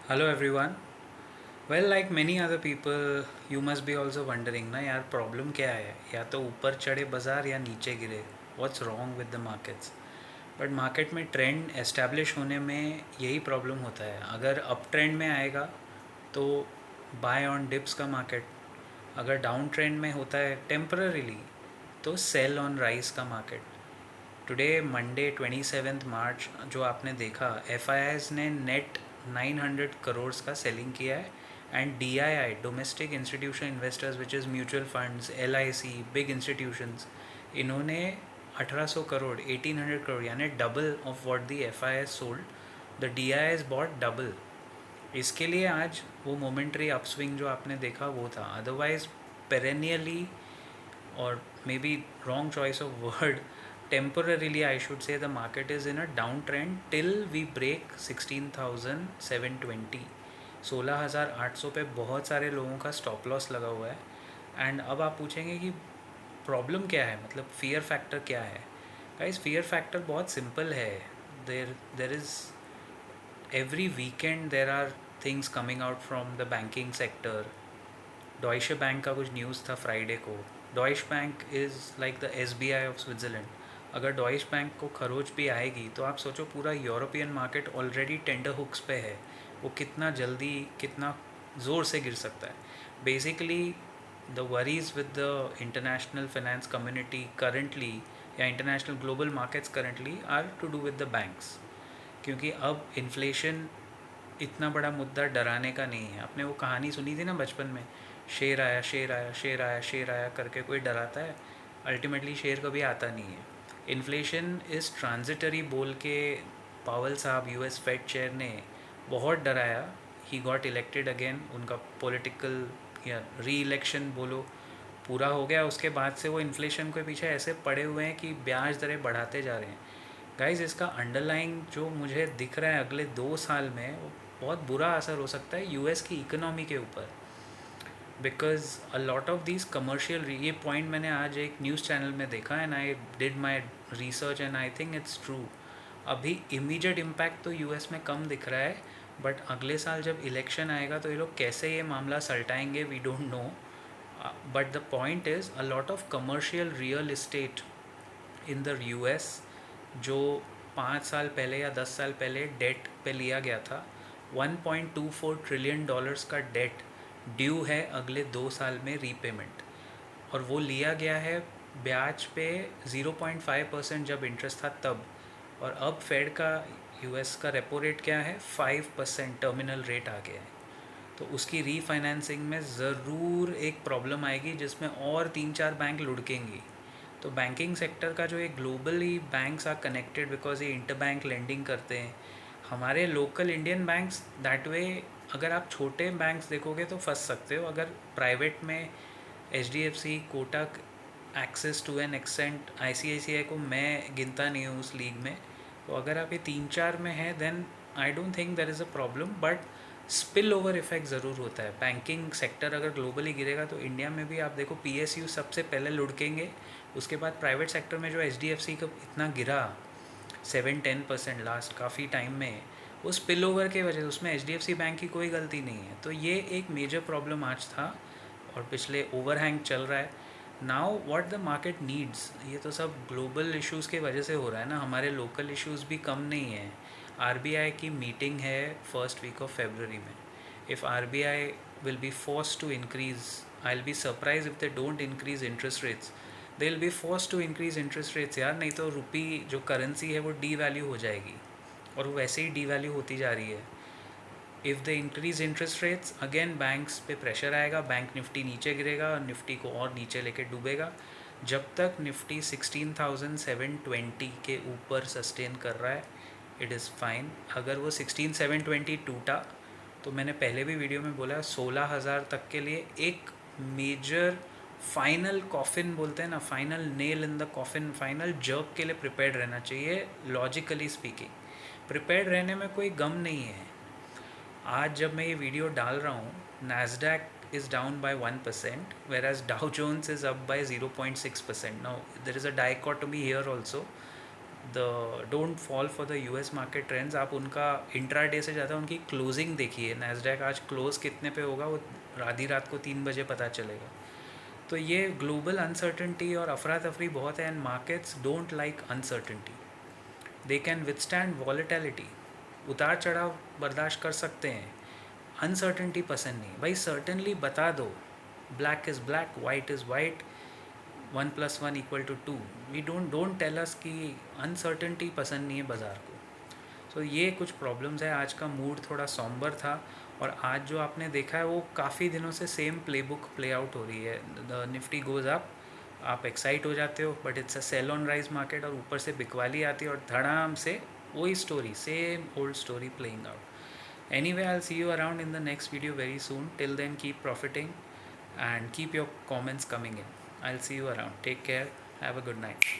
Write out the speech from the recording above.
Hello everyone. Well, like many other people, you must be also wondering ना यार problem क्या है, या तो ऊपर चढ़े बाजार या नीचे गिरे. What's wrong with the markets. But market में ट्रेंड एस्टैब्लिश होने में यही प्रॉब्लम होता है. अगर अप ट्रेंड में आएगा तो बाय ऑन डिप्स का मार्केट. अगर डाउन ट्रेंड में होता है टेम्पररीली तो सेल ऑन राइज का मार्केट. टुडे मंडे 27 मार्च जो आपने देखा, एफ ने नेट 900 करोड़ का सेलिंग किया है. And DII, domestic institution investors, which is mutual funds, LIC, big institutions, इन्होंने 1800 करोड़, 1800 करोड़, यानी double of what the FIS sold. The DII is bought double. इसके लिए आज वो मोमेंट्री अपस्विंग जो आपने देखा वो था. Otherwise perennially, or maybe wrong choice of word, temporarily I should say, the market is in a downtrend till we break 16,720. 16,800 पे बहुत सारे लोगों का स्टॉप लॉस लगा हुआ है. एंड अब आप पूछेंगे कि प्रॉब्लम क्या है, मतलब फियर फैक्टर क्या है. गाइस, फियर फैक्टर बहुत सिंपल है. There is every weekend there are things coming out from the banking sector. Deutsche bank का कुछ न्यूज़ था फ्राइडे को. Deutsche bank is like the SBI of Switzerland. अगर Deutsche bank को खरोच भी आएगी तो आप सोचो पूरा European market already tenterhooks पे है. वो कितना जल्दी, कितना ज़ोर से गिर सकता है. Basically the worries with the international finance community currently, या international global markets currently, are to do with the banks. क्योंकि अब इन्फ्लेशन इतना बड़ा मुद्दा डराने का नहीं है. आपने वो कहानी सुनी थी ना बचपन में, शेर आया, शेर आया, शेर आया, शेर आया करके कोई डराता है. अल्टीमेटली शेर कभी आता नहीं है. इन्फ्लेशन इज़ ट्रांजिटरी बोल के पावल साहब, US फेड चेयर ने बहुत डराया. He got elected again. उनका पॉलिटिकल या री इलेक्शन बोलो पूरा हो गया. उसके बाद से वो इन्फ्लेशन के पीछे ऐसे पड़े हुए हैं कि ब्याज दरें बढ़ाते जा रहे हैं. गाइज, इसका अंडरलाइंग जो मुझे दिख रहा है अगले 2 साल में, वो बहुत बुरा असर हो सकता है US की इकोनॉमी के ऊपर. Because a lot of these commercial, ये पॉइंट मैंने आज एक न्यूज़ चैनल में देखा and I did my research and I think it's true. अभी इमीडिएट इम्पैक्ट तो US में कम दिख रहा है, बट अगले साल जब इलेक्शन आएगा तो ये लोग कैसे ये मामला सलटाएंगे, we don't know. But the point is a lot of commercial real estate in the US जो 5 साल पहले या 10 साल पहले डेट पे लिया गया था, $1.24 ट्रिलियन का डेट ड्यू है अगले 2 साल में रीपेमेंट. और वो लिया गया है ब्याज पे 0.5% जब इंटरेस्ट था तब. और अब फेड का, US का रेपो रेट क्या है, 5% टर्मिनल रेट आ गया है. तो उसकी रीफाइनेंसिंग में ज़रूर एक प्रॉब्लम आएगी जिसमें और 3-4 बैंक लुढ़केंगी. तो बैंकिंग सेक्टर का जो एक globally banks are connected because ये इंटर बैंक लेंडिंग करते हैं. हमारे local Indian banks that way, अगर आप छोटे बैंक्स देखोगे तो फंस सकते हो. अगर प्राइवेट में HDFC, Kotak, Axis to an extent, ICICI को मैं गिनता नहीं हूँ उस लीग में. तो अगर आप ये 3-4 में हैं then I don't think there is a problem. But spill over effect ज़रूर होता है. बैंकिंग सेक्टर अगर ग्लोबली गिरेगा तो इंडिया में भी आप देखो PSU सबसे पहले लुढ़केंगे. उसके बाद प्राइवेट सेक्टर में जो HDFC का इतना गिरा 7-10% लास्ट काफ़ी टाइम में, वो स्पिल ओवर के वजह से, उसमें HDFC बैंक की कोई गलती नहीं है. तो ये एक मेजर प्रॉब्लम आज था और पिछले ओवरहैंग चल रहा है. Now what the market needs, ये तो सब ग्लोबल इश्यूज़ के वजह से हो रहा है ना, हमारे लोकल इश्यूज़ भी कम नहीं हैं. RBI की मीटिंग है फर्स्ट वीक ऑफ February में. If RBI will be forced to increase, I'll be surprised if they don't increase interest rates. they will be forced to increase interest rates यार, नहीं तो रुपी जो करेंसी है वो D value हो जाएगी. और वो वैसे ही डी वैल्यू होती जा रही है. If they increase interest rates again banks पे प्रेशर आएगा, बैंक निफ्टी नीचे गिरेगा और निफ्टी को और नीचे लेके डूबेगा. जब तक निफ्टी 16,720 के ऊपर सस्टेन कर रहा है इट इज़ फाइन. अगर वो 16,720 टूटा तो मैंने पहले भी वीडियो में बोला 16,000 तक के लिए एक मेजर फाइनल कॉफिन बोलते हैं ना, final nail in the coffin, final jerk के लिए प्रिपेयर्ड रहना चाहिए. लॉजिकली स्पीकिंग प्रिपेयर्ड रहने में कोई गम नहीं है. आज जब मैं ये वीडियो डाल रहा हूँ, Nasdaq is down by 1%, whereas Dow Jones is up by 0.6%. Now, there is a dichotomy here also. Don't fall for the US market trends. आप उनका इंट्राडे से ज़्यादा उनकी क्लोजिंग देखिए. नैस्डैक आज क्लोज कितने पे होगा वो आधी रात को 3 बजे पता चलेगा. तो ये ग्लोबल अनसर्टनटी और अफरा तफरी बहुत है, and markets don't like uncertainty. They can withstand volatility. उतार चढ़ाव बर्दाश्त कर सकते हैं, अनसर्टनटी पसंद नहीं. भाई सर्टनली बता दो, black is black, white is white, 1+1=2. We don't tell us कि अनसर्टनटी पसंद नहीं है बाज़ार को. सो ये कुछ प्रॉब्लम्स है. आज का मूड थोड़ा सॉम्बर था, और आज जो आपने देखा है वो काफ़ी दिनों से सेम प्लेबुक प्ले आउट हो रही है. द निफ्टी गोज़ अप, आप एक्साइट हो जाते हो, but it's a sell on rise market, और ऊपर से बिकवाली आती है और धड़ाम से वही story, same old story playing out. Anyway, I'll see you around in the next video very soon. Till then, keep profiting and keep your comments coming in. I'll see you around. Take care. Have a good night.